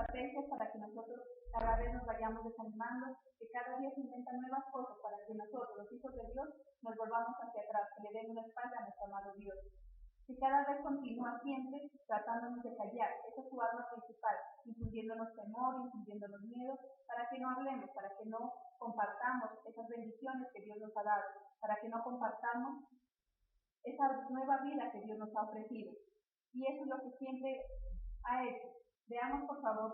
estrategias para que nosotros cada vez nos vayamos desanimando, que cada día se inventan nuevas cosas para que nosotros, los hijos de Dios, nos volvamos hacia atrás, que le demos la espalda a nuestro amado Dios. Que cada vez continúa siempre tratándonos de callar, esa es su arma principal, infundiéndonos temor, infundiéndonos miedo, para que no hablemos, para que no compartamos esas bendiciones que Dios nos ha dado, para que no compartamos esa nueva vida que Dios nos ha ofrecido. Y eso es lo que siempre ha hecho. Veamos, por favor,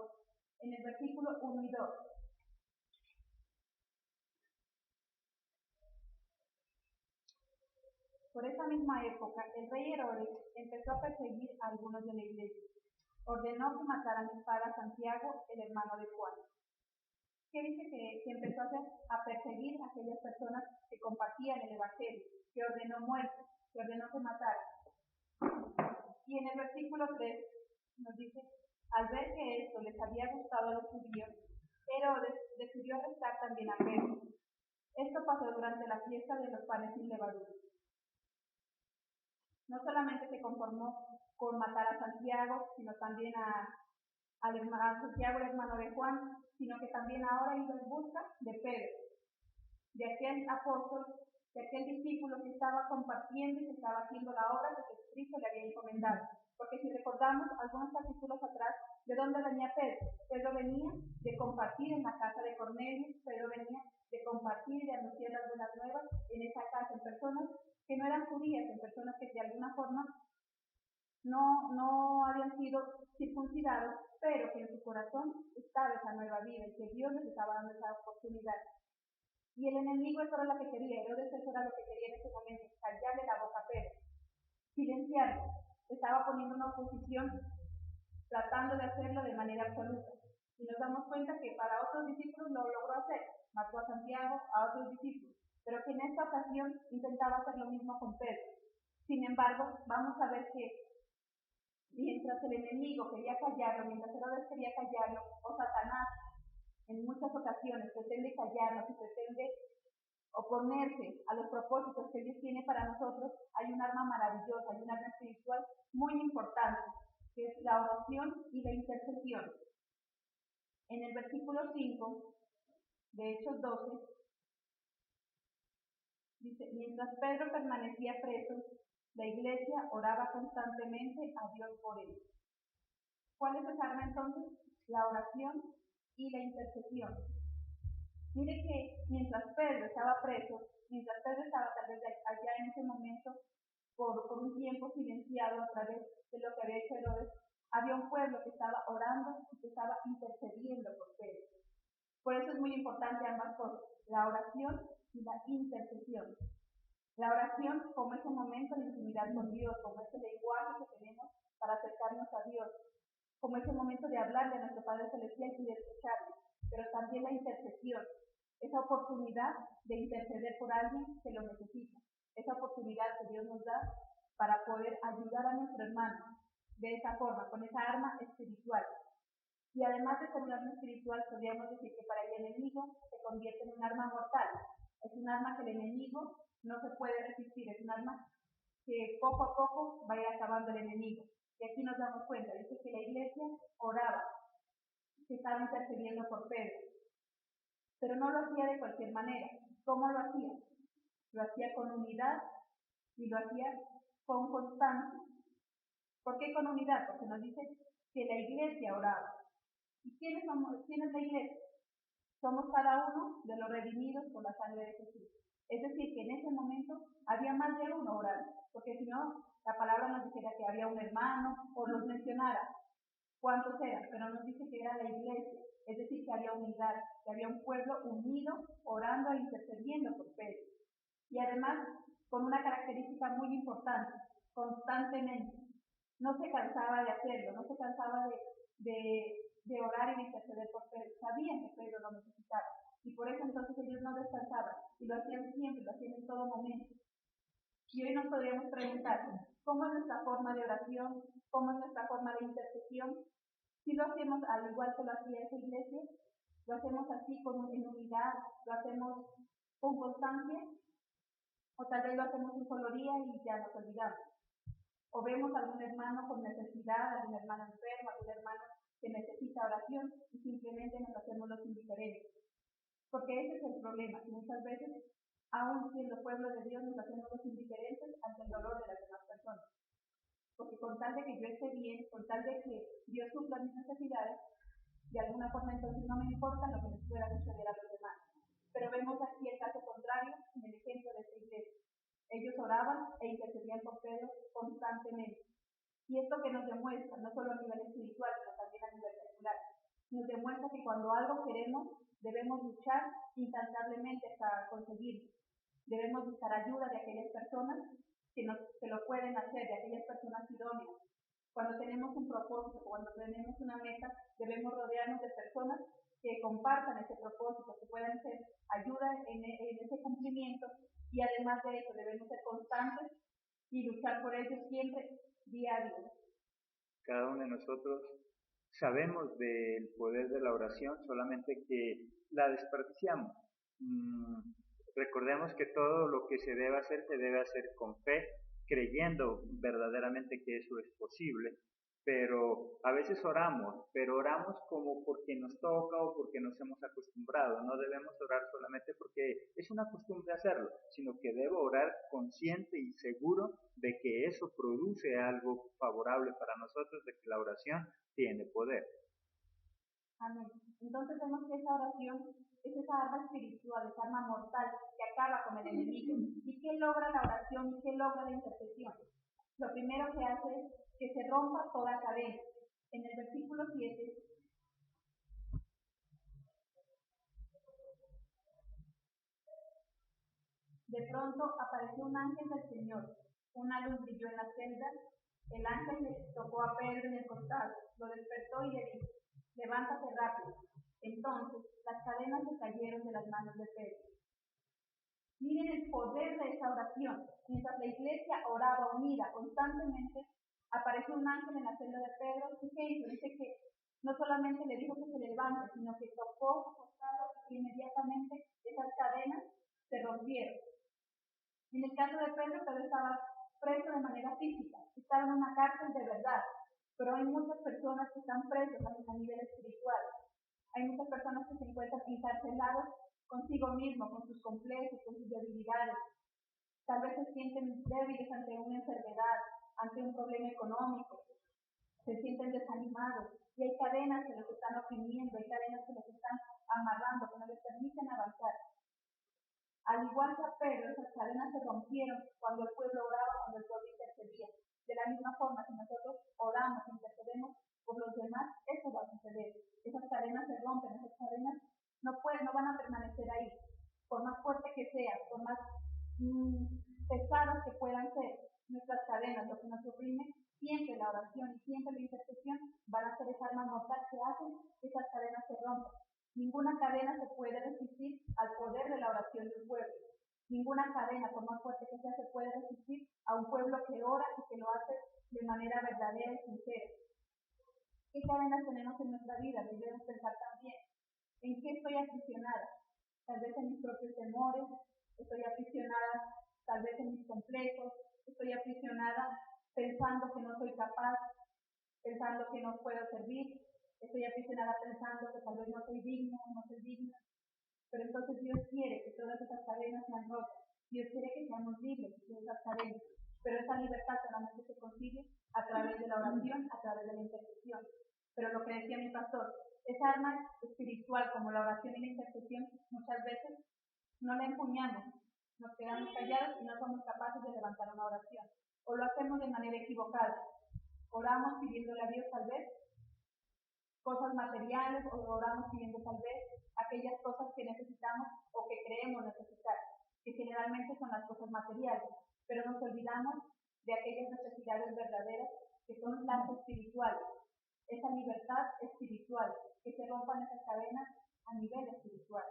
en el versículo 1 y 2. Por esa misma época, el rey Herodes empezó a perseguir a algunos de la iglesia. Ordenó que mataran a espada a Santiago, el hermano de Juan. ¿Qué dice que empezó a perseguir a aquellas personas que compartían el evangelio? Que ordenó muerte, que ordenó que mataran. Y en el versículo 3 nos dice, al ver que esto les había gustado a los judíos, Herodes decidió arrestar también a Pedro. Esto pasó durante la fiesta de los panes sin levadura. No solamente se conformó con matar a Santiago, sino también a Santiago, el hermano de Juan, sino que también ahora iba en busca de Pedro, de aquel apóstol, de aquel discípulo que estaba compartiendo y que estaba haciendo la obra que Jesucristo le había encomendado. Porque si recordamos algunos capítulos atrás, ¿de dónde venía Pedro? Pedro venía de compartir en la casa de Cornelio, Pedro venía de compartir y de anunciar las buenas nuevas en esa casa, en personas que no eran judías, en personas que de alguna forma no habían sido circuncidados, pero que en su corazón estaba esa nueva vida y que Dios les estaba dando esa oportunidad. Y el enemigo eso era lo que quería, Herodes eso era lo que quería en ese momento, callarle la boca a Pedro, silenciarlo. Estaba poniendo una oposición, tratando de hacerlo de manera absoluta. Y nos damos cuenta que para otros discípulos lo logró hacer, mató a Santiago, a otros discípulos, pero que en esta ocasión intentaba hacer lo mismo con Pedro. Sin embargo, vamos a ver que mientras el enemigo quería callarlo, mientras Herodes quería callarlo, o Satanás en muchas ocasiones pretende callarnos y pretende oponerse a los propósitos que Dios tiene para nosotros, hay un arma maravillosa, hay un arma espiritual muy importante, que es la oración y la intercesión. En el versículo 5 de Hechos 12, dice, mientras Pedro permanecía preso, la iglesia oraba constantemente a Dios por él. ¿Cuál es esa arma entonces? La oración y la intercesión. Mire que mientras Pedro estaba preso, mientras Pedro estaba tal vez allá en ese momento, por un tiempo silenciado a través de lo que había hecho Herodes, había un pueblo que estaba orando y que estaba intercediendo por Pedro. Por eso es muy importante ambas cosas, la oración y la intercesión. La oración como ese momento de intimidad con Dios, como ese lenguaje que tenemos para acercarnos a Dios, como ese momento de hablarle a nuestro Padre Celestial y de escucharle, pero también la intercesión, esa oportunidad de interceder por alguien que lo necesita, esa oportunidad que Dios nos da para poder ayudar a nuestro hermano de esa forma, con esa arma espiritual. Y además de ser un arma espiritual, podríamos decir que para el enemigo se convierte en un arma mortal. Es un arma que el enemigo no se puede resistir, es un arma que poco a poco va a ir acabando el enemigo. Y aquí nos damos cuenta, dice que la iglesia oraba, que estaba intercediendo por Pedro, pero no lo hacía de cualquier manera. ¿Cómo lo hacía? Lo hacía con unidad y lo hacía con constancia. ¿Por qué con unidad? Porque nos dice que la iglesia oraba. ¿Y quiénes es la iglesia? Somos cada uno de los redimidos por la sangre de Jesús. Es decir, que en ese momento había más de uno orando, porque si no, la palabra nos dijera que había un hermano o nos mencionara cuántos eran, pero nos dice que era la iglesia, es decir, que había unidad, que había un pueblo unido, orando e intercediendo por Pedro. Y además, con una característica muy importante, constantemente. No se cansaba de hacerlo, no se cansaba de orar y de interceder por Pedro. Sabían que Pedro lo necesitaba. Y por eso entonces ellos no descansaban. Y lo hacían siempre, lo hacían en todo momento. Y hoy nos podríamos preguntar, ¿cómo es nuestra forma de oración? ¿Cómo es nuestra forma de intercesión? Si lo hacemos al igual que lo hacía esa iglesia, lo hacemos así en unidad, lo hacemos con constancia, o tal vez lo hacemos en solo día y ya nos olvidamos. O vemos a algún hermano con necesidad, algún hermano enfermo, algún hermano que necesita oración y simplemente nos hacemos los indiferentes. Porque ese es el problema, que muchas veces, aún siendo pueblo de Dios, nos hacemos los indiferentes ante el dolor de las demás personas. Porque con tal de que yo esté bien, con tal de que Dios supla mis necesidades, de alguna forma entonces no me importa lo que les pueda suceder a los demás. Pero vemos aquí el caso contrario en el ejemplo de esta iglesia. Ellos oraban e intercedían por Pedro constantemente. Y esto que nos demuestra, no solo a nivel espiritual, sino también a nivel secular, nos demuestra que cuando algo queremos, debemos luchar incansablemente hasta conseguirlo. Debemos buscar ayuda de aquellas personas que lo pueden hacer, de aquellas personas idóneas. Cuando tenemos un propósito, cuando tenemos una meta, debemos rodearnos de personas que compartan ese propósito, que puedan ser ayuda en ese cumplimiento, y además de eso debemos ser constantes y luchar por ellos siempre, día a día. Cada uno de nosotros sabemos del poder de la oración, solamente que la desperdiciamos. Recordemos que todo lo que se debe hacer con fe, creyendo verdaderamente que eso es posible. Pero a veces oramos, pero oramos como porque nos toca o porque nos hemos acostumbrado. No debemos orar solamente porque es una costumbre hacerlo, sino que debo orar consciente y seguro de que eso produce algo favorable para nosotros, de que la oración tiene poder. Amén. Entonces vemos que esa oración es esa arma espiritual, esa arma mortal que acaba con el enemigo. ¿Y qué logra la oración y qué logra la intercesión? Lo primero que hace es que se rompa toda cadena. En el versículo 7, de pronto apareció un ángel del Señor, una luz brilló en la celda, el ángel le tocó a Pedro en el costado, lo despertó y le dijo, levántate rápido. Entonces las cadenas se cayeron de las manos de Pedro. Miren el poder de esa oración. Mientras la iglesia oraba unida constantemente, apareció un ángel en la celda de Pedro. ¿Y qué hizo? Dice que no solamente le dijo que se levante, sino que tocó su costado y inmediatamente esas cadenas se rompieron. En el caso de Pedro, Pedro estaba preso de manera física, estaba en una cárcel de verdad, pero hay muchas personas que están presas a nivel espiritual. Hay muchas personas que se encuentran encarceladas consigo mismo, con sus complejos, con sus debilidades. Tal vez se sienten débiles ante una enfermedad, ante un problema económico, se sienten desanimados y hay cadenas que los están oprimiendo, hay cadenas que los están amarrando, que no les permiten avanzar. Al igual que a Pedro, esas cadenas se rompieron cuando el pueblo oraba, cuando el pueblo intercedía. De la misma forma que nosotros oramos, intercedemos por los demás, eso va a suceder. Esas cadenas se rompen, esas cadenas no van a permanecer ahí. Por más fuerte que sean, por más pesadas que puedan ser nuestras cadenas, lo que nos oprime, siempre la oración y siempre la intercesión van a ser esa arma mortal que hacen que esas cadenas se rompan. Ninguna cadena se puede resistir al poder de la oración de un pueblo. Ninguna cadena, por más fuerte que sea, se puede resistir a un pueblo que ora y que lo hace de manera verdadera y sincera. ¿Qué cadenas tenemos en nuestra vida? Debemos pensar también. ¿En qué estoy aprisionada? Tal vez en mis propios temores, estoy aprisionada tal vez en mis complejos, estoy aprisionada pensando que no soy capaz, pensando que no puedo servir, estoy aprisionada pensando que tal vez no soy digna, no soy digna. Pero entonces Dios quiere que todas esas cadenas sean rotas. Dios quiere que seamos libres de esas cadenas. Pero esa libertad solamente se consigue a través de la oración, a través de la intercesión. Pero lo que decía mi pastor, esa arma espiritual como la oración y la intercesión, muchas veces no la empuñamos, nos quedamos callados y no somos capaces de levantar una oración. O lo hacemos de manera equivocada. Oramos pidiéndole a Dios tal vez cosas materiales, o oramos pidiendo tal vez aquellas cosas que necesitamos o que creemos necesitar, que generalmente son las cosas materiales, pero nos olvidamos de aquellas necesidades verdaderas que son las espirituales, esa libertad espiritual, que se rompan esas cadenas a nivel espiritual.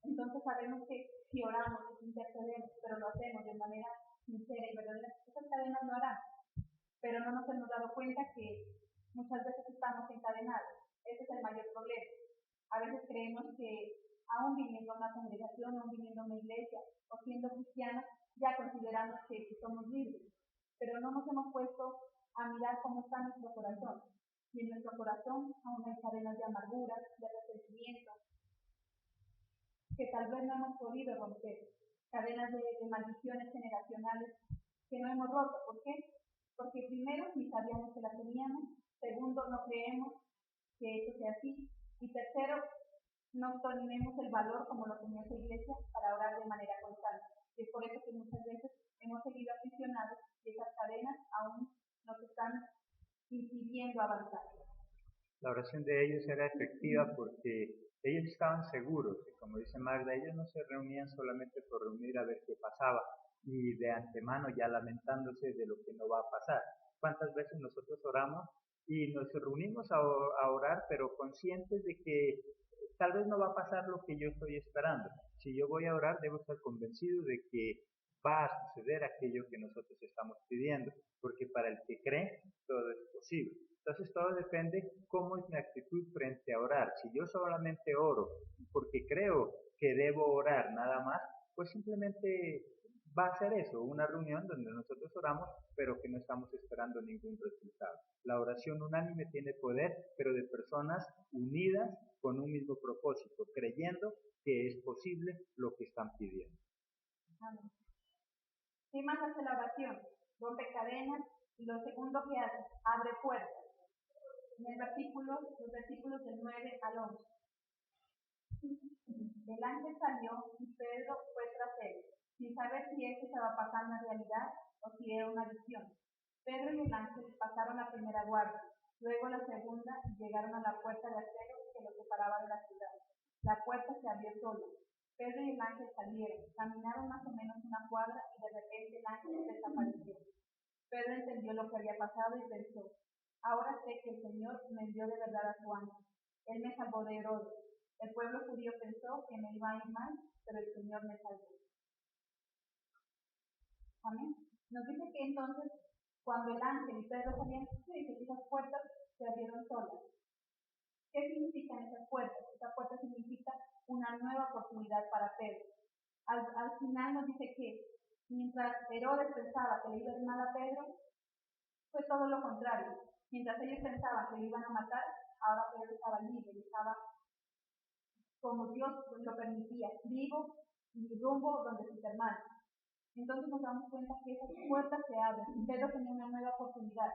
Entonces sabemos que si oramos, si intercedemos, pero lo hacemos de manera sincera y verdadera, esas cadenas no harán, pero no nos hemos dado cuenta que muchas veces estamos encadenados. Ese es el mayor problema. A veces creemos que aún viniendo a una congregación, aún viniendo a una iglesia o siendo cristianos, ya consideramos que somos libres, pero no nos hemos puesto a mirar cómo está nuestro corazón. y en nuestro corazón aún hay cadenas de amargura, de resentimiento, que tal vez no hemos podido romper, cadenas de maldiciones generacionales que no hemos roto. ¿Por qué? Porque primero ni sabíamos que la teníamos, segundo no creemos que eso sea así, y tercero no tenemos el valor como lo tenía esa iglesia para orar de manera constante. Y es por eso que muchas veces hemos seguido aficionados y esas cadenas aún nos están impidiendo avanzar. La oración de ellos era efectiva porque ellos estaban seguros, y como dice Magda, ellos no se reunían solamente por reunir a ver qué pasaba, y de antemano ya lamentándose de lo que no va a pasar. ¿Cuántas veces nosotros oramos y nos reunimos a orar, pero conscientes de que tal vez no va a pasar lo que yo estoy esperando? Si yo voy a orar, debo estar convencido de que va a suceder aquello que nosotros estamos pidiendo, porque para el que cree, todo es posible. Entonces todo depende cómo es mi actitud frente a orar. Si yo solamente oro porque creo que debo orar nada más, pues simplemente va a ser eso, una reunión donde nosotros oramos, pero que no estamos esperando ningún resultado. La oración unánime tiene poder, pero de personas unidas con un mismo propósito, creyendo que es posible lo que están pidiendo. Amén. ¿Qué más hace la oración? Rompe cadenas, y lo segundo que hace, abre puertas. En los versículos del 9 al 11. El ángel salió y Pedro fue tras él, sin saber si esto estaba pasando en realidad o si era una visión. Pedro y el ángel pasaron la primera guardia, luego la segunda y llegaron a la puerta de acero que los separaba de la ciudad. La puerta se abrió sola. Pedro y el ángel salieron, caminaron más o menos una cuadra y de repente el ángel desapareció. Pedro entendió lo que había pasado y pensó, ahora sé que el Señor me envió de verdad a su ángel. Él me salvó de Herodes. El pueblo judío pensó que me iba a ir mal, pero el Señor me salvó. Amén. Nos dice que entonces, cuando el ángel y Pedro salían, esas puertas se abrieron solas. ¿Qué significan esas puertas? Esa puerta significa una nueva oportunidad para Pedro. Al final nos dice que mientras Herodes pensaba que le iba a ir mal a Pedro, fue todo lo contrario. Mientras ellos pensaban que le iban a matar, ahora Pedro estaba libre, estaba como Dios lo permitía, vivo y rumbo donde sus hermanos. Entonces nos damos cuenta que esas puertas se abren y Pedro tenía una nueva oportunidad.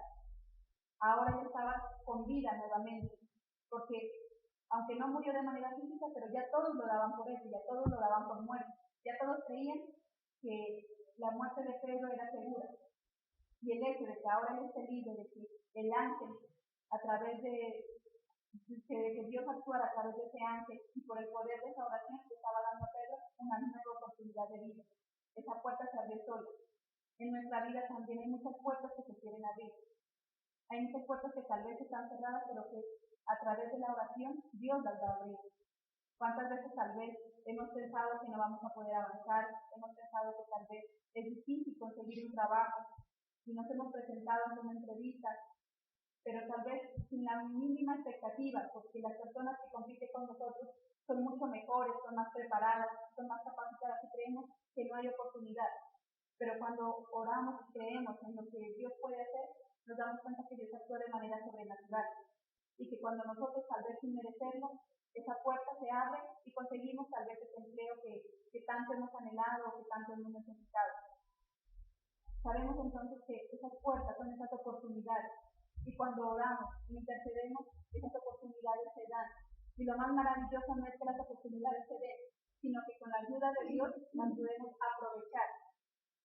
Ahora él estaba con vida nuevamente, porque aunque no murió de manera física, pero ya todos lo daban por eso, ya todos lo daban por muerto, ya todos creían que la muerte de Pedro era segura. Y el hecho de que ahora él esté libre, de que el ángel, a través de que Dios actuara a través de ese ángel y por el poder de esa oración que estaba dando a Pedro una nueva oportunidad de vida. Esa puerta se abrió sola. En nuestra vida también hay muchas puertas que se quieren abrir. Hay muchas puertas que tal vez están cerradas, pero que a través de la oración Dios las va a abrir. ¿Cuántas veces tal vez hemos pensado que no vamos a poder avanzar? Hemos pensado que tal vez es difícil conseguir un trabajo y nos hemos presentado en una entrevista, pero tal vez sin la mínima expectativa, porque las personas que compiten con nosotros son mucho mejores, son más preparadas, son más capacitadas y creemos que no hay oportunidad. Pero cuando oramos y creemos en lo que Dios puede hacer, nos damos cuenta que Dios actúa de manera sobrenatural y que cuando nosotros tal vez sin merecerlo, esa puerta se abre y conseguimos tal vez ese empleo que tanto hemos anhelado o que tanto hemos necesitado. Sabemos entonces que esas puertas son esas oportunidades y cuando oramos y intercedemos, esas oportunidades se dan. Y lo más maravilloso no es que las oportunidades se den, sino que con la ayuda de Dios las podemos aprovechar.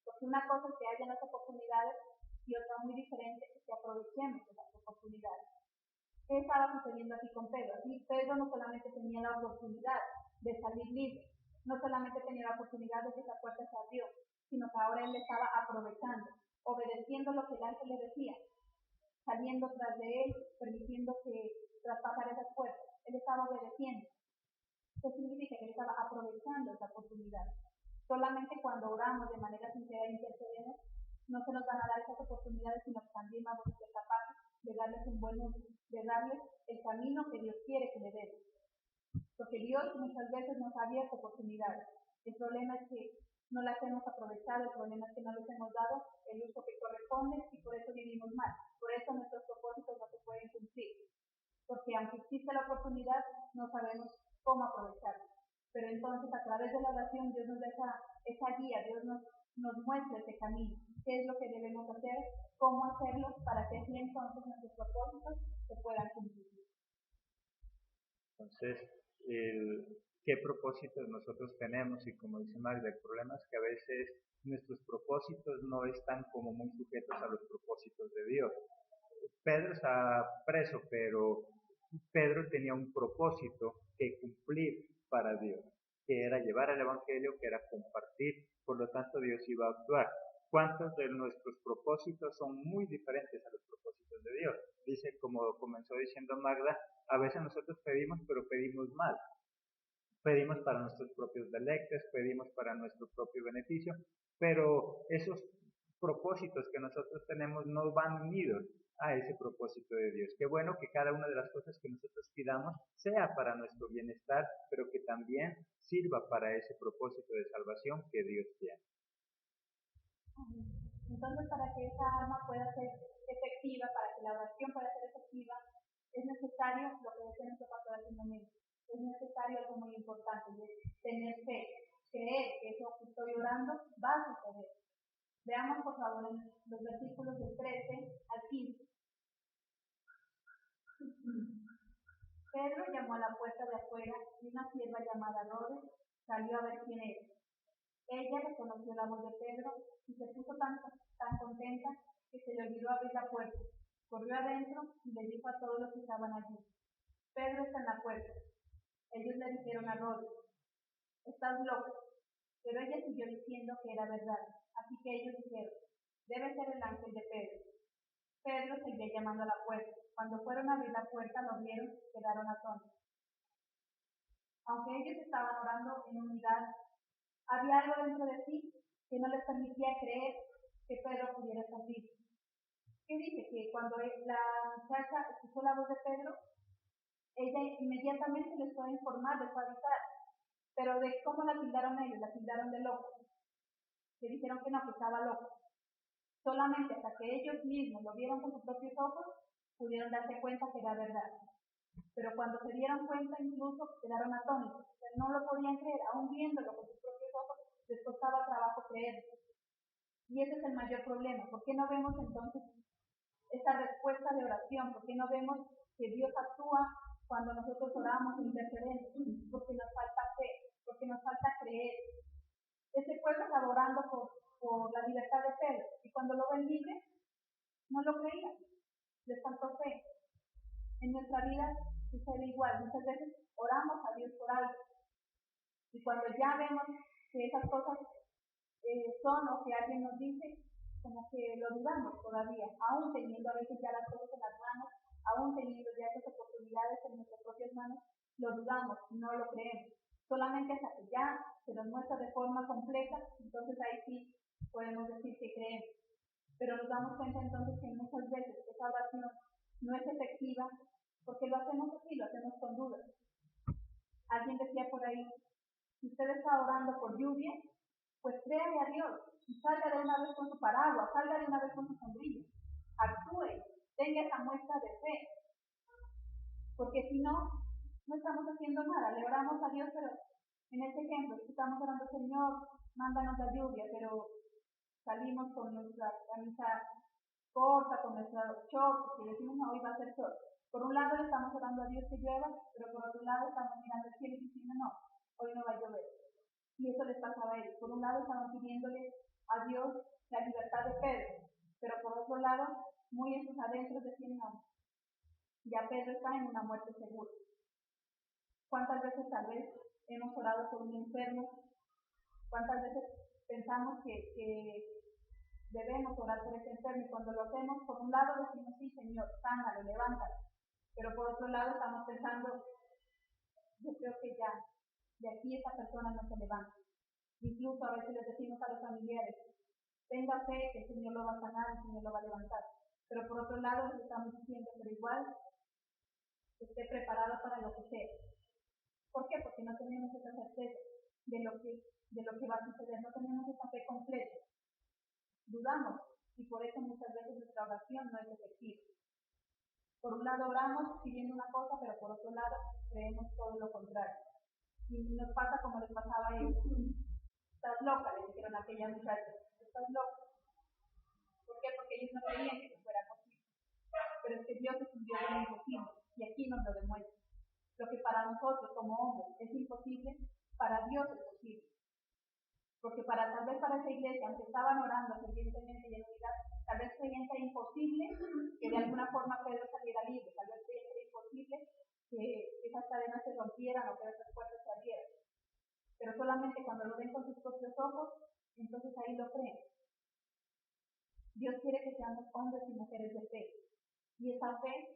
Porque una cosa es que haya las oportunidades y otra muy diferente es que aprovechemos esas oportunidades. ¿Qué estaba sucediendo aquí con Pedro? Aquí Pedro no solamente tenía la oportunidad de salir libre, no solamente tenía la oportunidad de que esa puerta se abrió, sino que ahora él estaba aprovechando, obedeciendo lo que el ángel le decía, saliendo tras de él, permitiendo que traspasara esas puertas. Él estaba obedeciendo. ¿Qué significa? Que él estaba aprovechando esa oportunidad. Solamente cuando oramos de manera sincera e intercedemos, no se nos van a dar esas oportunidades, sino que también vamos a ser capaces de darles un buen uso, de darles el camino que Dios quiere que le demos. Porque Dios muchas veces nos ha abierto oportunidades. El problema es que no las hemos aprovechado, el problema es que no les hemos dado el uso que corresponde y por eso vivimos mal. Por eso nuestros propósitos no se pueden cumplir. Porque aunque existe la oportunidad, no sabemos cómo aprovecharla. Pero entonces a través de la oración Dios nos deja esa guía, Dios nos muestra ese camino, qué es lo que debemos hacer, cómo hacerlo para que así entonces nuestros propósitos se puedan cumplir. Entonces, ¿qué propósitos nosotros tenemos? Y como dice Magda, el problema es que a veces nuestros propósitos no están como muy sujetos a los propósitos de Dios. Pedro está preso, pero Pedro tenía un propósito que cumplir para Dios, que era llevar el Evangelio, que era compartir, por lo tanto Dios iba a actuar. ¿Cuántos de nuestros propósitos son muy diferentes a los propósitos de Dios? Dice, como comenzó diciendo Magda, a veces nosotros pedimos, pero pedimos mal. Pedimos para nuestros propios deleites, pedimos para nuestro propio beneficio, pero esos propósitos que nosotros tenemos no van unidos a ese propósito de Dios. Qué bueno que cada una de las cosas que nosotros pidamos sea para nuestro bienestar, pero que también sirva para ese propósito de salvación que Dios tiene. Entonces, para que esa arma pueda ser efectiva, para que la oración pueda ser efectiva, es necesario lo que decía nuestro pastor hace un momento. Es necesario algo muy importante, es tener fe, creer que eso que estoy orando va a suceder. Veamos por favor en los versículos del 13 al 15. Pedro llamó a la puerta de afuera y una sierva llamada Rode salió a ver quién era. Ella reconoció la voz de Pedro y se puso tan contenta que se le olvidó abrir la puerta. Corrió adentro y le dijo a todos los que estaban allí: Pedro está en la puerta. Ellos le dijeron a Rode: estás loco. Pero ella siguió diciendo que era verdad. Así que ellos dijeron: debe ser el ángel de Pedro. Pedro seguía llamando a la puerta. Cuando fueron a abrir la puerta, lo vieron y quedaron atónitos. Aunque ellos estaban orando en unidad, había algo dentro de sí que no les permitía creer que Pedro pudiera salir. ¿Qué dice? Que cuando la muchacha escuchó la voz de Pedro, ella inmediatamente les fue a informar, les fue a avisar. Pero ¿de cómo la tildaron ellos? La tildaron de loco. Le dijeron que no, que estaba loco. Solamente hasta que ellos mismos lo vieron con sus propios ojos, pudieron darse cuenta que era verdad. Pero cuando se dieron cuenta, incluso quedaron atónitos. No lo podían creer, aún viéndolo con sus propios ojos, les costaba trabajo creer. Y ese es el mayor problema. ¿Por qué no vemos entonces esa respuesta de oración? ¿Por qué no vemos que Dios actúa cuando nosotros oramos e intercedemos? Porque nos falta fe, porque nos falta creer. Ese pueblo estaba orando por la libertad de Pedro, y cuando lo ven libre, no lo creían, les faltó fe. En nuestra vida sucede igual, muchas veces oramos a Dios por algo, y cuando ya vemos que esas cosas son o que alguien nos dice, como que lo dudamos todavía, aún teniendo a veces ya las cosas en las manos, aún teniendo ya esas oportunidades en nuestras propias manos, lo dudamos, no lo creemos. Solamente hasta que ya se nos muestra de forma completa, entonces ahí sí podemos decir que creemos. Pero nos damos cuenta entonces que muchas veces esa oración no es efectiva porque lo hacemos así, lo hacemos con dudas. Alguien decía por ahí: si usted está orando por lluvia, pues créale a Dios y salga de una vez con su paraguas, salga de una vez con su sombrilla, actúe, tenga esa muestra de fe, porque si no, no estamos haciendo nada. Le oramos a Dios, pero en este ejemplo estamos orando: Señor, mándanos la lluvia, pero salimos con nuestra camisa corta, con nuestro short, y decimos: no, hoy va a ser sol. Por un lado le estamos orando a Dios que llueva, pero por otro lado estamos mirando el cielo y diciendo: no, hoy no va a llover. Y eso les pasaba a ellos. Por un lado estaban pidiéndole a Dios la libertad de Pedro, pero por otro lado, muy en sus adentros decían: no, ya Pedro está en una muerte segura. ¿Cuántas veces tal vez hemos orado por un enfermo? ¿Cuántas veces pensamos que debemos orar por ese enfermo? Y cuando lo hacemos, por un lado decimos: sí, Señor, sánalo, levántalo. Pero por otro lado estamos pensando: yo creo que ya, de aquí esa persona no se levanta. Incluso a veces les decimos a los familiares: tenga fe que el Señor lo va a sanar, el Señor lo va a levantar. Pero por otro lado les estamos diciendo: pero igual esté preparado para lo que sea. ¿Por qué? Porque no tenemos esa certeza. de lo que va a suceder, no tenemos esa fe completa. Dudamos y por eso muchas veces nuestra oración no es efectiva. Por un lado oramos pidiendo una cosa, pero por otro lado creemos todo lo contrario. Y nos pasa como les pasaba a ellos. Estás loca, le dijeron a aquella muchacha. Estás loca. ¿Por qué? Porque ellos no creían que eso fuera posible. Pero es que Dios es un Dios de lo imposible. Y aquí nos lo demuestra. Lo que para nosotros como hombres es imposible, para Dios es posible. Porque tal vez para esa iglesia, aunque estaban orando fervientemente y en unidad, tal vez creían que era imposible que de alguna forma Pedro saliera libre, tal vez creían que era imposible que esas cadenas se rompieran o que esas puertas se abrieran. Pero solamente cuando lo ven con sus propios ojos, entonces ahí lo creen. Dios quiere que seamos hombres y mujeres de fe. Y esa fe,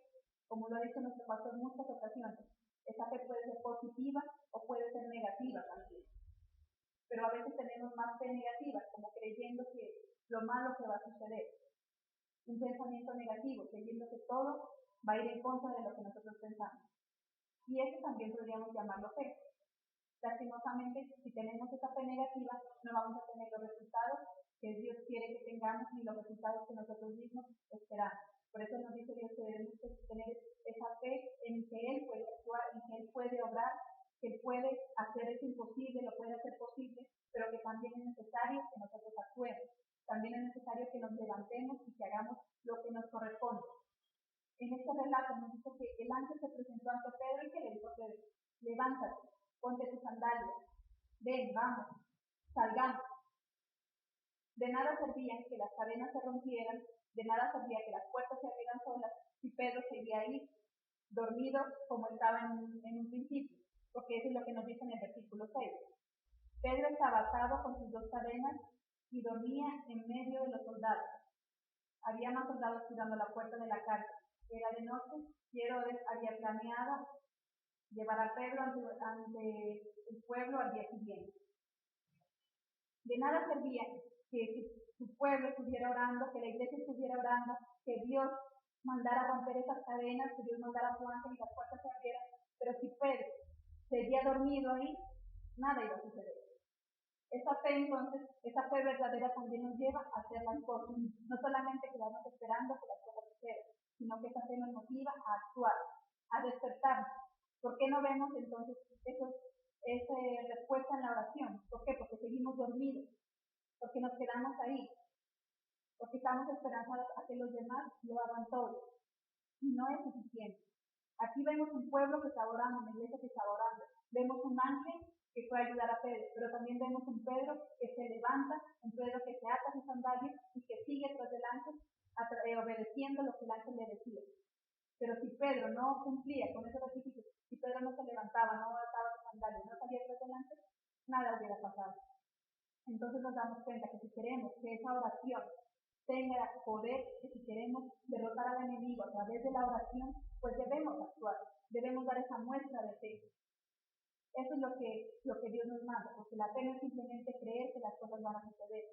como lo ha dicho nuestro pastor en muchas ocasiones, esa fe puede ser positiva o puede ser negativa también. Pero a veces tenemos más fe negativa, como creyendo que lo malo que va a suceder. Un pensamiento negativo, creyendo que todo va a ir en contra de lo que nosotros pensamos. Y eso también podríamos llamarlo fe. Lastimosamente, si tenemos esa fe negativa, no vamos a tener los resultados que Dios quiere que tengamos ni los resultados que nosotros mismos esperamos. Por eso nos dice Dios que debemos tener esa fe en que Él puede actuar, en que Él puede obrar, que Él puede hacer eso imposible, lo puede hacer posible, pero que también es necesario que nosotros actuemos. También es necesario que nos levantemos y que hagamos lo que nos corresponde. En este relato nos dice que el ángel se presentó ante Pedro y que le dijo a Pedro: levántate, ponte tus sandalias, ven, vamos, salgamos. De nada servía que las cadenas se rompieran, de nada servía que las puertas se abrieran solas si Pedro seguía ahí, dormido como estaba en un principio, porque eso es lo que nos dice en el versículo 6. Pedro estaba atado con sus 2 cadenas y dormía en medio de los soldados. Había más soldados cuidando la puerta de la cárcel. Era de noche y Herodes había planeado llevar a Pedro ante el pueblo al día siguiente. De nada servía que su pueblo estuviera orando, que la iglesia estuviera orando, que Dios mandara romper esas cadenas, que Dios mandara a su ángel y las puertas se abrieran, pero si Pedro seguía dormido ahí, nada iba a suceder. Esa fe entonces, esa fe verdadera también nos lleva a hacer las cosas, no solamente quedarnos esperando que las cosas sucedan, sino que esa fe nos motiva a actuar, a despertarnos. ¿Por qué no vemos entonces esa respuesta en la oración? ¿Por qué? Porque seguimos dormidos, porque nos quedamos ahí, porque estamos esperanzados a que los demás lo hagan todo. Y no es suficiente. Aquí vemos un pueblo que está orando, una iglesia que está orando. Vemos un ángel que fue a ayudar a Pedro, pero también vemos un Pedro que se levanta, un Pedro que se ata sus sandalias y que sigue tras del ángel, obedeciendo lo que el ángel le decía. Pero si Pedro no cumplía con esos requisitos, si Pedro no se levantaba, no ataba sus sandalias, no salía tras del ángel, nada hubiera pasado. Entonces nos damos cuenta que si queremos que esa oración tenga poder, que si queremos derrotar al enemigo a través de la oración, pues debemos actuar, debemos dar esa muestra de fe. Eso es lo que Dios nos manda, porque la fe no es simplemente creer que las cosas van a suceder.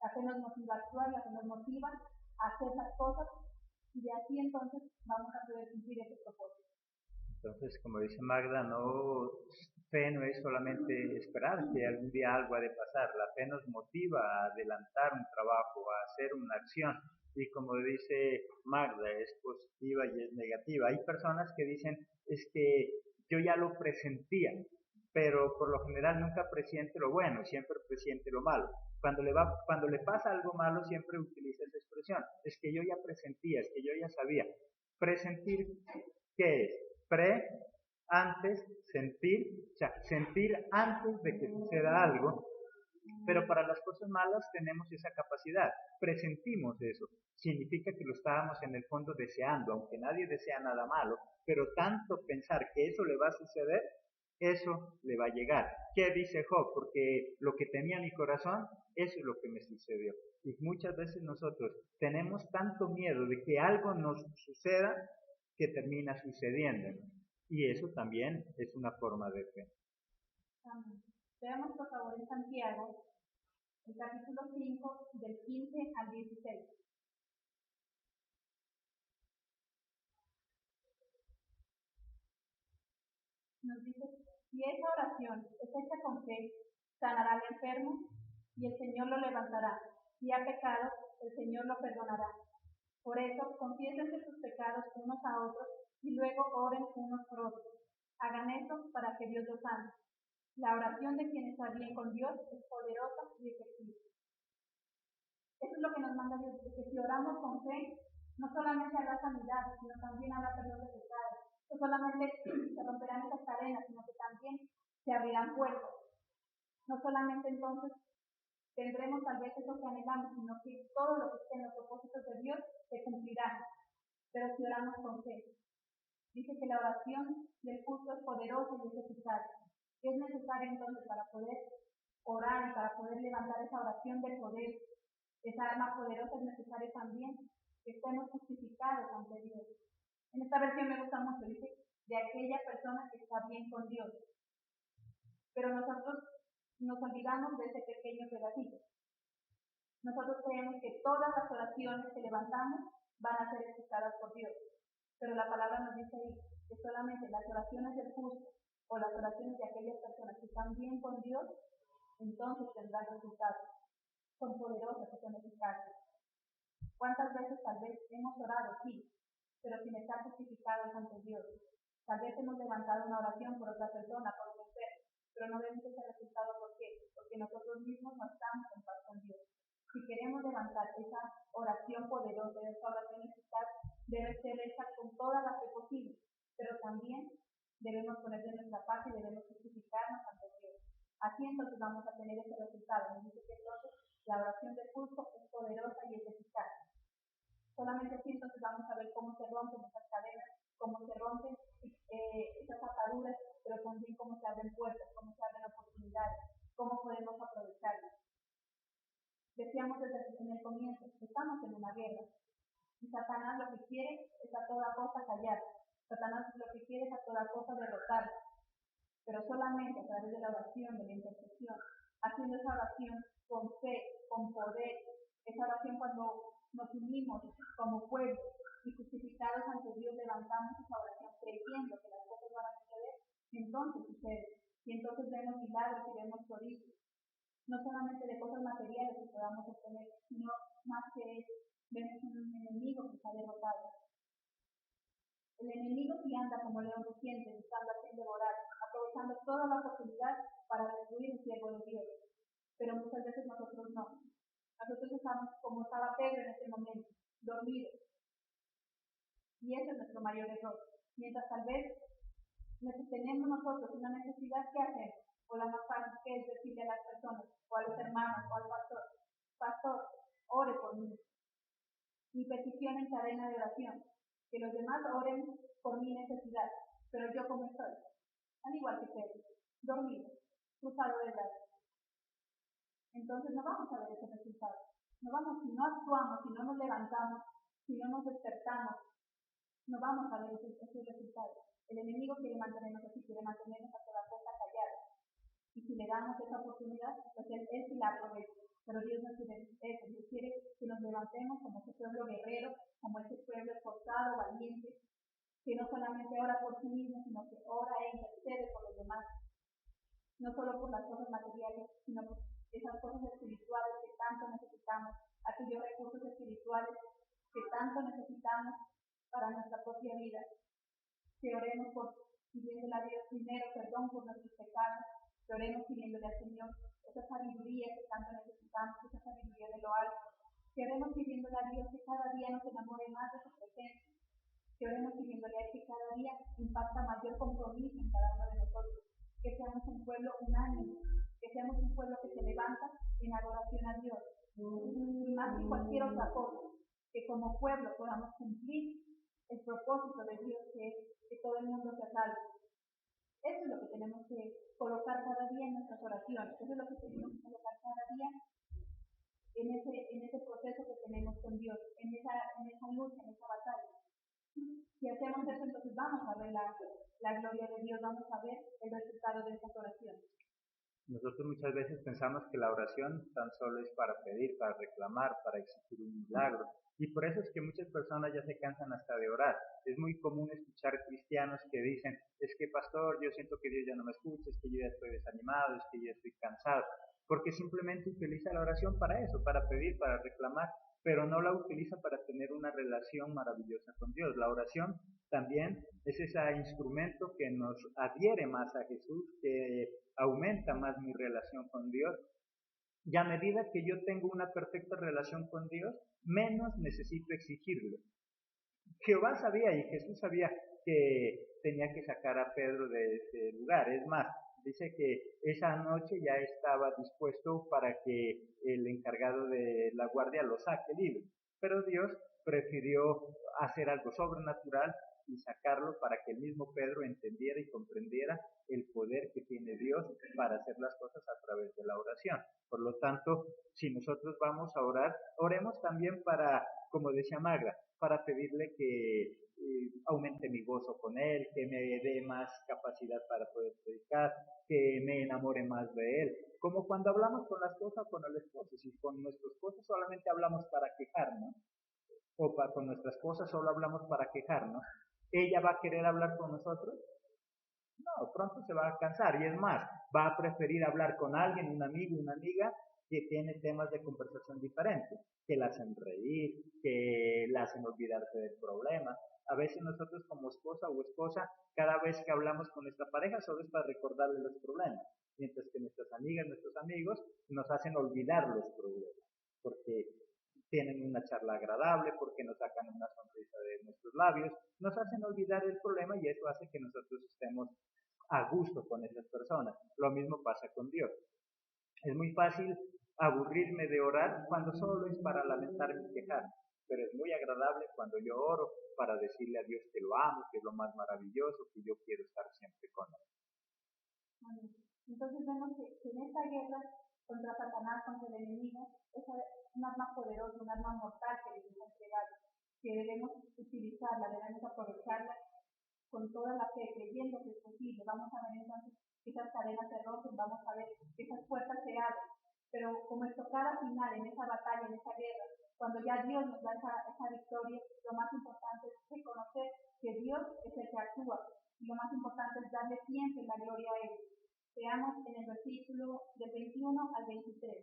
La fe nos motiva a actuar, la fe nos motiva a hacer las cosas, y de así entonces vamos a poder cumplir ese propósito. Entonces, como dice Magda, fe no es solamente esperar que algún día algo ha de pasar. La fe nos motiva a adelantar un trabajo, a hacer una acción. Y como dice Magda, es positiva y es negativa. Hay personas que dicen, es que yo ya lo presentía, pero por lo general nunca presiente lo bueno, siempre presiente lo malo. Cuando le pasa algo malo, siempre utiliza esa expresión. Es que yo ya presentía, es que yo ya sabía. Presentir, ¿qué es? Antes, sentir, o sea, sentir antes de que suceda algo, pero para las cosas malas tenemos esa capacidad, presentimos eso, significa que lo estábamos en el fondo deseando, aunque nadie desea nada malo, pero tanto pensar que eso le va a suceder, eso le va a llegar. ¿Qué dice Job? Porque lo que tenía mi corazón, eso es lo que me sucedió. Y muchas veces nosotros tenemos tanto miedo de que algo nos suceda que termina sucediendo. Y eso también es una forma de fe. Veamos por favor en Santiago, el capítulo 5, del 15 al 16. Nos dice: si esa oración es hecha con fe, sanará al enfermo y el Señor lo levantará. Si ha pecado, el Señor lo perdonará. Por eso, confiésense sus pecados unos a otros y luego oren unos por otros. Hagan eso para que Dios los sane. La oración de quien está bien con Dios es poderosa y efectiva. Eso es lo que nos manda Dios, que si oramos con fe, no solamente habrá sanidad, sino también habrá perdón de pecados. No solamente se romperán esas cadenas, sino que también se abrirán puertas. No solamente entonces tendremos tal vez eso que anhelamos, sino que todo lo que esté en los propósitos de Dios se cumplirá. Pero si oramos con fe. Dice que la oración del justo es poderosa y es eficaz. ¿Qué es necesario entonces para poder orar y para poder levantar esa oración de poder? Esa arma poderosa es necesario también que estemos justificados ante Dios. En esta versión me gusta mucho, dice, de aquella persona que está bien con Dios. Pero nosotros nos olvidamos de ese pequeño pedacito. Nosotros creemos que todas las oraciones que levantamos van a ser escuchadas por Dios. Pero la palabra nos dice ahí que solamente las oraciones del justo o las oraciones de aquellas personas que están bien con Dios, entonces tendrán resultados. Son poderosas y son eficaces. ¿Cuántas veces tal vez hemos orado? Sí, pero sin estar justificados ante Dios. Tal vez hemos levantado una oración por otra persona, por un enfermo, pero no vemos ese resultado. ¿Por qué? Porque nosotros mismos no estamos en paz con Dios. Si queremos levantar esa oración poderosa, esa oración eficaz, debe ser hecha con toda la fe posible, pero también debemos poner de nuestra parte y debemos justificarnos ante Dios. Así entonces vamos a tener ese resultado. Nos dice que entonces la oración del justo es poderosa y es eficaz. Solamente así entonces vamos a ver cómo se rompen esas cadenas, cómo se rompen esas ataduras, pero también cómo se abren puertas, cómo se abren oportunidades, cómo podemos aprovecharlas. Decíamos desde en el comienzo, estamos en una guerra, y Satanás lo que quiere es a toda costa callar. Satanás lo que quiere es a toda costa derrotar. Pero solamente a través de la oración, de la intercesión, haciendo esa oración con fe, con poder, esa oración cuando nos unimos como pueblo y justificados ante Dios, levantamos esa oración creyendo que las cosas van a suceder, entonces sucede. Y entonces vemos milagros y vemos prodigios. No solamente de cosas materiales que podamos obtener, sino más que eso, vemos un enemigo que está derrotado. El enemigo sí anda como león rugiente, buscando a quien devorar, aprovechando toda la oportunidad para destruir el siervo de Dios. Pero muchas veces nosotros no. Nosotros estamos como estaba Pedro en ese momento, dormidos. Y ese es nuestro mayor error. Mientras tal vez tenemos nosotros una necesidad, ¿qué hacemos? O la más fácil que es decirle a las personas, o a los hermanos, o al pastor, ore por mí. Mi petición en cadena de oración. Que los demás oren por mi necesidad, pero yo como estoy, al igual que Pedro, dormido, cruzado de brazos. Entonces no vamos a ver ese resultado. No vamos, si no actuamos, si no nos levantamos, si no nos despertamos, no vamos a ver ese resultado. El enemigo quiere mantenernos así, quiere mantenernos a toda costa callados. Y si le damos esa oportunidad, pues él sí la aprovecha. Pero Dios no quiere eso. Dios quiere que nos levantemos como ese pueblo guerrero, como ese pueblo esforzado, valiente, que no solamente ora por sí mismo, sino que ora e intercede por los demás. No solo por las cosas materiales, sino por esas cosas espirituales que tanto necesitamos, aquellos recursos espirituales que tanto necesitamos para nuestra propia vida. Que oremos por pidiéndole a Dios primero perdón por nuestros pecados, que oremos pidiéndole al Señor esa sabiduría que tanto necesitamos, esa sabiduría de lo alto, que oremos pidiéndole a Dios que cada día nos enamore más de su presencia, que oremos pidiéndole a Él que cada día imparta mayor compromiso en cada uno de nosotros, que seamos un pueblo unánime, que seamos un pueblo que se levanta en adoración a Dios, y más que cualquier otra cosa, que como pueblo podamos cumplir el propósito de Dios, que es que todo el mundo se salve. Eso es lo que tenemos que colocar cada día en nuestras oraciones, eso es lo que tenemos que colocar cada día en ese proceso que tenemos con Dios, en esa lucha, en esa batalla. Si hacemos eso, entonces vamos a ver la gloria de Dios, vamos a ver el resultado de estas oraciones. Nosotros muchas veces pensamos que la oración tan solo es para pedir, para reclamar, para exigir un milagro. Y por eso es que muchas personas ya se cansan hasta de orar. Es muy común escuchar cristianos que dicen, es que pastor, yo siento que Dios ya no me escucha, es que yo ya estoy desanimado, es que ya estoy cansado. Porque simplemente utiliza la oración para eso, para pedir, para reclamar, pero no la utiliza para tener una relación maravillosa con Dios. La oración también es ese instrumento que nos adhiere más a Jesús, que aumenta más mi relación con Dios. Y a medida que yo tengo una perfecta relación con Dios, menos necesito exigirle. Jehová sabía y Jesús sabía que tenía que sacar a Pedro de ese lugar. Es más, dice que esa noche ya estaba dispuesto para que el encargado de la guardia lo saque libre. Pero Dios prefirió hacer algo sobrenatural y sacarlo para que el mismo Pedro entendiera y comprendiera el poder que tiene Dios para hacer las cosas a través de la oración. Por lo tanto, si nosotros vamos a orar, oremos también para, como decía Magda, para pedirle que aumente mi gozo con Él, que me dé más capacidad para poder predicar, que me enamore más de Él. Como cuando hablamos con la esposa o con el esposo, si con nuestro esposo solamente hablamos para quejarnos, o con nuestra esposa solo hablamos para quejarnos, ¿ella va a querer hablar con nosotros? No, pronto se va a cansar y es más, va a preferir hablar con alguien, un amigo, una amiga que tiene temas de conversación diferentes, que la hacen reír, que la hacen olvidarse del problema. A veces nosotros como esposa o esposa, cada vez que hablamos con nuestra pareja solo es para recordarle los problemas, mientras que nuestras amigas, nuestros amigos nos hacen olvidar los problemas, porque tienen una charla agradable, porque nos sacan una sonrisa de nuestros labios, nos hacen olvidar el problema y eso hace que nosotros estemos a gusto con esas personas. Lo mismo pasa con Dios. Es muy fácil aburrirme de orar cuando solo es para lamentarme y quejarme, pero es muy agradable cuando yo oro para decirle a Dios que lo amo, que es lo más maravilloso, que yo quiero estar siempre con Él. Entonces vemos que en esta guerra contra Satanás, contra el enemigo, es un arma poderosa, un arma mortal que Dios nos ha entregado, que debemos utilizarla, debemos aprovecharla con toda la fe, creyendo que es posible. Vamos a ver entonces que esas cadenas se rompen, vamos a ver que esas puertas se abren, pero como estocada final en esa batalla, en esa guerra, cuando ya Dios nos da esa victoria, lo más importante es reconocer que Dios es el que actúa, y lo más importante es darle siempre la gloria a Él. Veamos en el versículo del 21 al 23.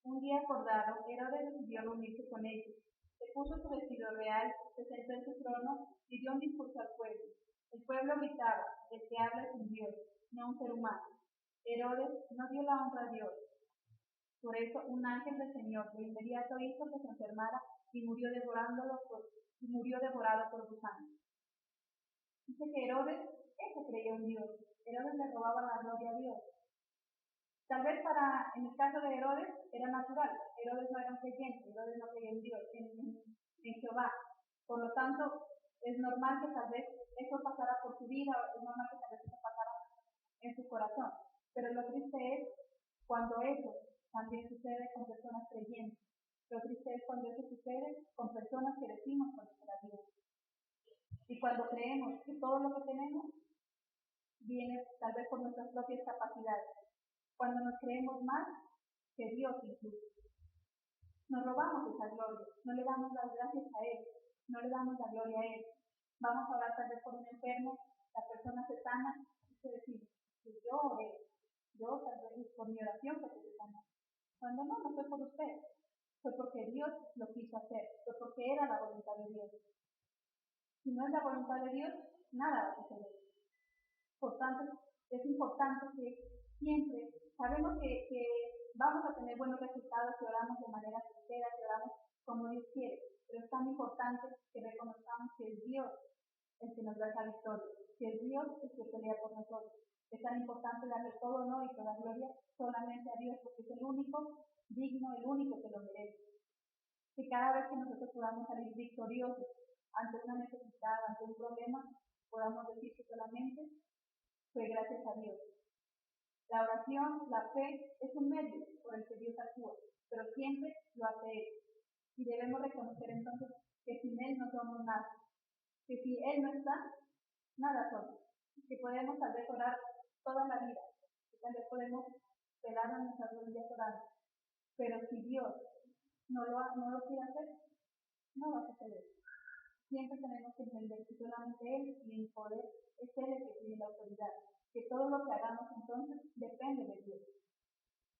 Un día acordado, Herodes decidió reunirse con ellos. Se puso su vestido real, se sentó en su trono y dio un discurso al pueblo. El pueblo gritaba, el que habla es un Dios, no un ser humano. Herodes no dio la honra a Dios. Por eso un ángel del Señor de inmediato hizo que se enfermara y murió devorado por gusanos. Dice que Herodes, ese creía en Dios. Herodes le robaba la gloria a Dios. Tal vez en el caso de Herodes era natural. Herodes no era un creyente, Herodes no creía en Dios, en Jehová. Por lo tanto, es normal que tal vez eso pasara por su vida, es normal que tal vez eso pasara en su corazón. Pero lo triste es cuando eso también sucede con personas creyentes. Lo triste es cuando eso sucede con personas que decimos conocer a Dios. Y cuando creemos que todo lo que tenemos viene tal vez por nuestras propias capacidades. Cuando nos creemos más que Dios incluso. Nos robamos esa gloria, no le damos las gracias a Él, no le damos la gloria a Él. Vamos a orar tal vez por un enfermo, la persona se sana, y se decide, que yo oré, yo tal vez por mi oración que se sana. Cuando no fue por usted, fue porque Dios lo quiso hacer, fue porque era la voluntad de Dios. Si no es la voluntad de Dios, nada va a suceder. Por tanto, es importante que siempre sabemos que vamos a tener buenos resultados si oramos de manera sincera, si oramos como Dios quiere, pero es tan importante que reconozcamos que es Dios el que nos da esa victoria, que es Dios el que pelea por nosotros. Es tan importante darle todo honor y toda gloria solamente a Dios, porque es el único digno, el único que lo merece. Que cada vez que nosotros podamos salir victoriosos ante una necesidad, ante un problema, podamos decir que solamente fue gracias a Dios. La oración, la fe, es un medio por el que Dios actúa, pero siempre lo hace Él. Y debemos reconocer entonces que sin Él no somos nada, que si Él no está, nada somos. Que podemos tal vez orar toda la vida. Y tal vez podemos pelar a nuestras rodillas orando. Pero si Dios no lo quiere hacer, no va a suceder. Siempre tenemos que entender que solamente Él tiene el poder, es Él el que tiene la autoridad. Que todo lo que hagamos entonces depende de Dios.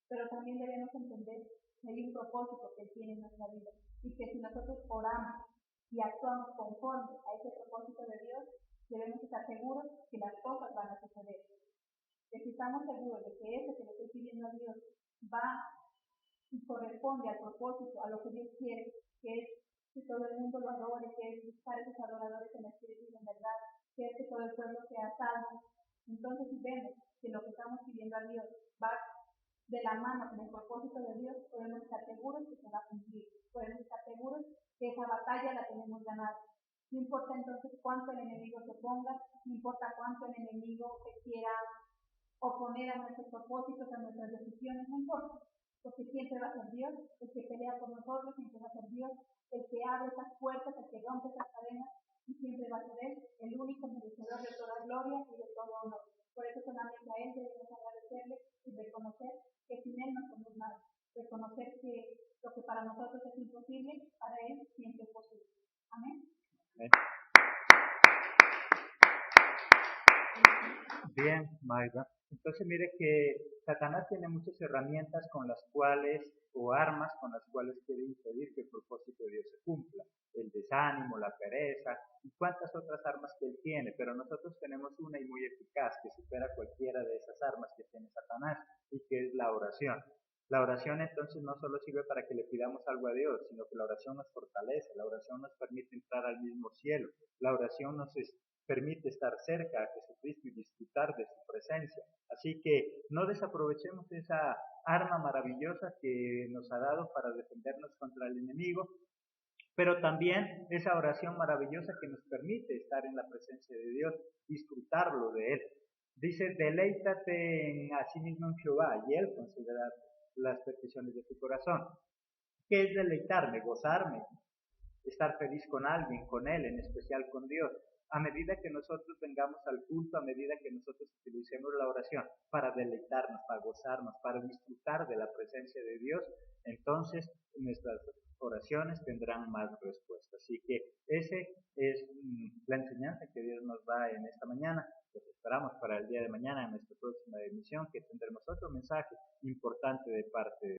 Pero también debemos entender que hay un propósito que Él tiene en nuestra vida. Y que si nosotros oramos y actuamos conforme a ese propósito de Dios, debemos estar seguros que las cosas van a suceder. Que si estamos seguros de que eso que le estoy pidiendo a Dios va y corresponde al propósito, a lo que Dios quiere, que es que todo el mundo lo adore, que es buscar esos adoradores en espíritu y en verdad, que es que todo el pueblo sea salvo. Entonces, si vemos que lo que estamos pidiendo a Dios va de la mano con el propósito de Dios, podemos estar seguros que se va a cumplir. Podemos estar seguros que esa batalla la tenemos ganada. No importa entonces cuánto el enemigo se ponga, no importa cuánto el enemigo se quiera oponer a nuestros propósitos, a nuestras decisiones, no importa. Porque siempre va a ser Dios el que pelea por nosotros, siempre va a ser Dios el que abre esas puertas, el que rompe esas cadenas, y siempre va a ser Él el único merecedor de toda gloria y de todo honor. Por eso solamente a Él debemos agradecerle y reconocer que sin Él no somos nada. Reconocer que lo que para nosotros es imposible, para Él siempre es posible. Amén. Bien, Mayra. Entonces mire que Satanás tiene muchas herramientas con las cuales, o armas con las cuales quiere impedir que el propósito de Dios se cumpla. El desánimo, la pereza y cuantas otras armas que él tiene, pero nosotros tenemos una y muy eficaz que supera cualquiera de esas armas que tiene Satanás y que es la oración. La oración entonces no solo sirve para que le pidamos algo a Dios, sino que la oración nos fortalece, la oración nos permite entrar al mismo cielo, la oración nos permite estar cerca a Jesucristo y disfrutar de su presencia. Así que no desaprovechemos esa arma maravillosa que nos ha dado para defendernos contra el enemigo, pero también esa oración maravillosa que nos permite estar en la presencia de Dios, disfrutarlo de Él. Dice, deleítate en sí mismo en Jehová y Él considerará las peticiones de tu corazón. ¿Qué es deleitarme? Gozarme, estar feliz con alguien, con Él, en especial con Dios. A medida que nosotros vengamos al culto, a medida que nosotros utilicemos la oración para deleitarnos, para gozarnos, para disfrutar de la presencia de Dios, entonces nuestras oraciones tendrán más respuesta. Así que ese es la enseñanza que Dios nos da en esta mañana. Los esperamos para el día de mañana en nuestra próxima emisión, que tendremos otro mensaje importante de parte de